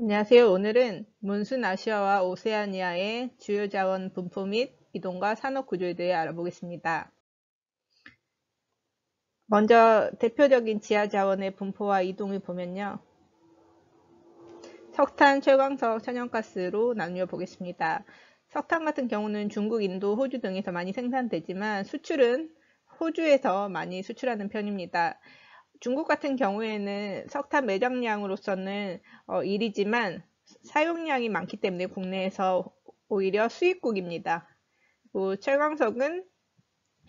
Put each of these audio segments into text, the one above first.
안녕하세요. 오늘은 몬순아시아와 오세아니아의 주요 자원 분포 및 이동과 산업 구조에 대해 알아보겠습니다. 먼저 대표적인 지하 자원의 분포와 이동을 보면요. 석탄, 철광석, 천연가스로 나누어 보겠습니다. 석탄 같은 경우는 중국, 인도, 호주 등에서 많이 생산되지만 수출은 호주에서 많이 수출하는 편입니다. 중국 같은 경우에는 석탄 매장량으로서는 1위지만 사용량이 많기 때문에 국내에서 오히려 수입국입니다. 그리고 철광석은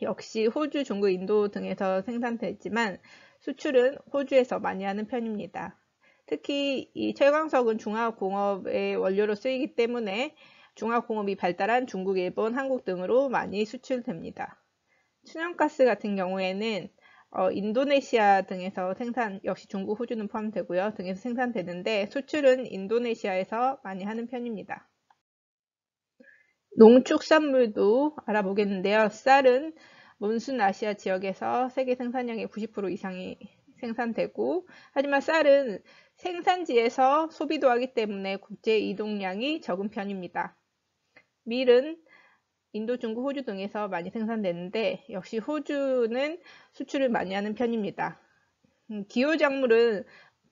역시 호주, 중국, 인도 등에서 생산되지만 수출은 호주에서 많이 하는 편입니다. 특히 이 철광석은 중화공업의 원료로 쓰이기 때문에 중화공업이 발달한 중국, 일본, 한국 등으로 많이 수출됩니다. 천연가스 같은 경우에는 인도네시아 등에서 역시 중국, 호주는 포함되고요. 등에서 생산되는데 수출은 인도네시아에서 많이 하는 편입니다. 농축산물도 알아보겠는데요. 쌀은 몬순아시아 지역에서 세계 생산량의 90% 이상이 생산되고, 하지만 쌀은 생산지에서 소비도 하기 때문에 국제 이동량이 적은 편입니다. 밀은 인도, 중국, 호주 등에서 많이 생산되는데 역시 호주는 수출을 많이 하는 편입니다. 기호작물은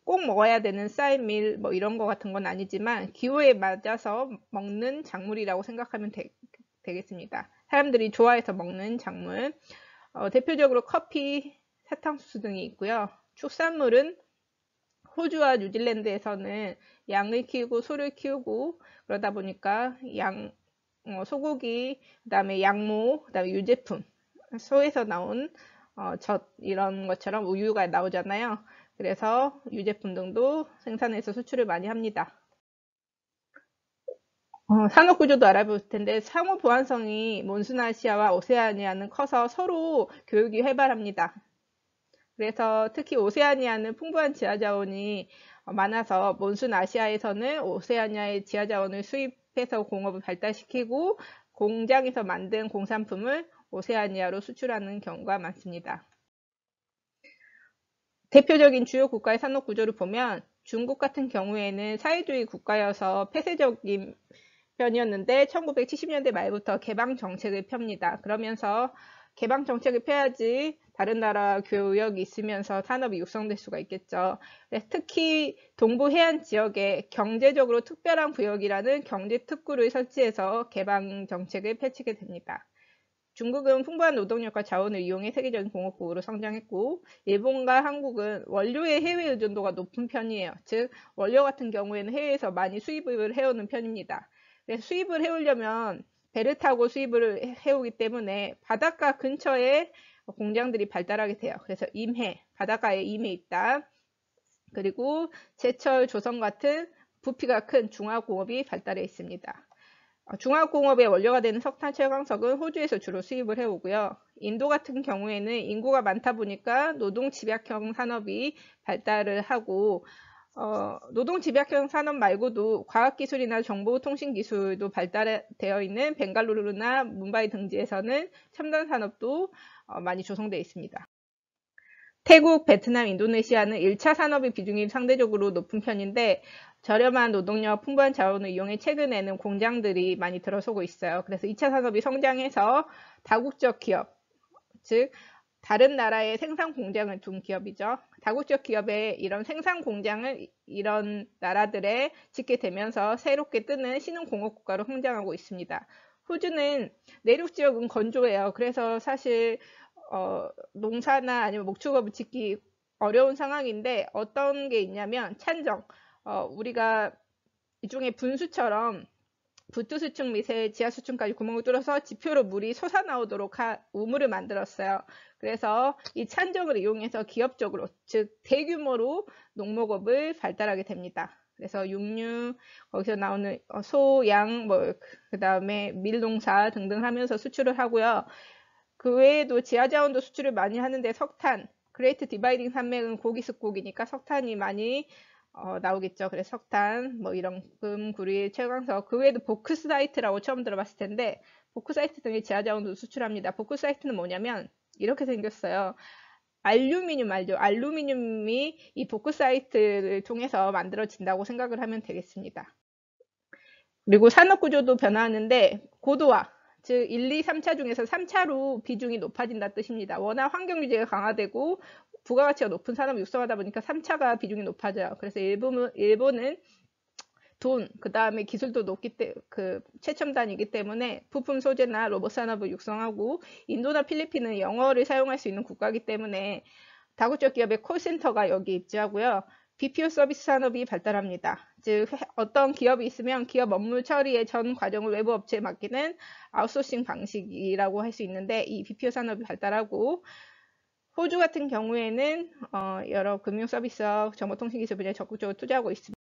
꼭 먹어야 되는 쌀, 밀, 뭐 이런 거 같은 건 아니지만 기호에 맞아서 먹는 작물이라고 생각하면 되겠습니다. 사람들이 좋아해서 먹는 작물. 대표적으로 커피, 사탕수수 등이 있고요. 축산물은 호주와 뉴질랜드에서는 양을 키우고 소를 키우고 그러다 보니까 소고기, 그다음에 양모, 그다음에 유제품, 소에서 나온 젖 이런 것처럼 우유가 나오잖아요. 그래서 유제품 등도 생산해서 수출을 많이 합니다. 산업 구조도 알아볼 텐데 상호 보완성이 몬순아시아와 오세아니아는 커서 서로 교육이 활발합니다. 그래서 특히 오세아니아는 풍부한 지하자원이 많아서 몬순아시아에서는 오세아니아의 지하자원을 수입해서 공업을 발달시키고 공장에서 만든 공산품을 오세아니아로 수출하는 경우가 많습니다. 대표적인 주요 국가의 산업 구조를 보면 중국 같은 경우에는 사회주의 국가여서 폐쇄적인 편이었는데 1970년대 말부터 개방 정책을 펴니다. 그러면서 개방 정책을 펴야지 다른 나라 교역이 있으면서 산업이 육성될 수가 있겠죠. 특히 동부 해안 지역에 경제적으로 특별한 구역이라는 경제특구를 설치해서 개방 정책을 펼치게 됩니다. 중국은 풍부한 노동력과 자원을 이용해 세계적인 공업국으로 성장했고, 일본과 한국은 원료의 해외 의존도가 높은 편이에요. 즉, 원료 같은 경우에는 해외에서 많이 수입을 해오는 편입니다. 그래서 수입을 해오려면 배를 타고 수입을 해오기 때문에 바닷가 근처에 공장들이 발달하게 돼요. 그래서 바닷가에 임해 있다. 그리고 제철, 조선 같은 부피가 큰 중화공업이 발달해 있습니다. 중화공업의 원료가 되는 석탄, 철광석은 호주에서 주로 수입을 해오고요. 인도 같은 경우에는 인구가 많다 보니까 노동 집약형 산업이 발달을 하고 노동 집약형 산업 말고도 과학기술이나 정보통신기술도 발달되어 있는 벵갈루루나 뭄바이 등지에서는 첨단 산업도 많이 조성되어 있습니다. 태국, 베트남, 인도네시아는 1차 산업의 비중이 상대적으로 높은 편인데 저렴한 노동력, 풍부한 자원을 이용해 최근에는 공장들이 많이 들어서고 있어요. 그래서 2차 산업이 성장해서 다국적 기업, 즉 다른 나라의 생산 공장을 둔 기업이죠. 다국적 기업의 이런 생산 공장을 이런 나라들에 짓게 되면서 새롭게 뜨는 신흥공업 국가로 성장하고 있습니다. 호주는 내륙 지역은 건조해요. 그래서 사실 농사나 아니면 목축업을 짓기 어려운 상황인데 어떤 게 있냐면 찬정, 우리가 일종의 분수처럼 부투수층 밑에 지하수층까지 구멍을 뚫어서 지표로 물이 솟아나오도록 우물을 만들었어요. 그래서 이 찬정을 이용해서 기업적으로, 즉 대규모로 농목업을 발달하게 됩니다. 그래서 육류, 거기서 나오는 소, 양, 그 다음에 밀농사 등등 하면서 수출을 하고요. 그 외에도 지하자원도 수출을 많이 하는데 석탄, 그레이트 디바이딩 산맥은 고기 습곡이니까 석탄이 많이 나오겠죠. 그래서 석탄, 이런 금, 구리, 철광석, 그 외에도 보크사이트라고 처음 들어봤을 텐데 보크사이트 등의 지하자원도 수출합니다. 보크사이트는 뭐냐면 이렇게 생겼어요. 알루미늄 알죠? 알루미늄이 이 보크사이트를 통해서 만들어진다고 생각을 하면 되겠습니다. 그리고 산업 구조도 변화하는데 고도화, 즉 1, 2, 3차 중에서 3차로 비중이 높아진다 뜻입니다. 워낙 환경 규제가 강화되고 부가가치가 높은 산업이 육성하다 보니까 3차가 비중이 높아져요. 그래서 일본은 돈, 그 다음에 기술도 높기 때문에, 최첨단이기 때문에 부품 소재나 로봇 산업을 육성하고, 인도나 필리핀은 영어를 사용할 수 있는 국가이기 때문에 다국적 기업의 콜센터가 여기 입지하고요. BPO 서비스 산업이 발달합니다. 즉, 어떤 기업이 있으면 기업 업무 처리의 전 과정을 외부 업체에 맡기는 아웃소싱 방식이라고 할 수 있는데, 이 BPO 산업이 발달하고, 호주 같은 경우에는 여러 금융 서비스와 정보통신 기술 분야에 적극적으로 투자하고 있습니다.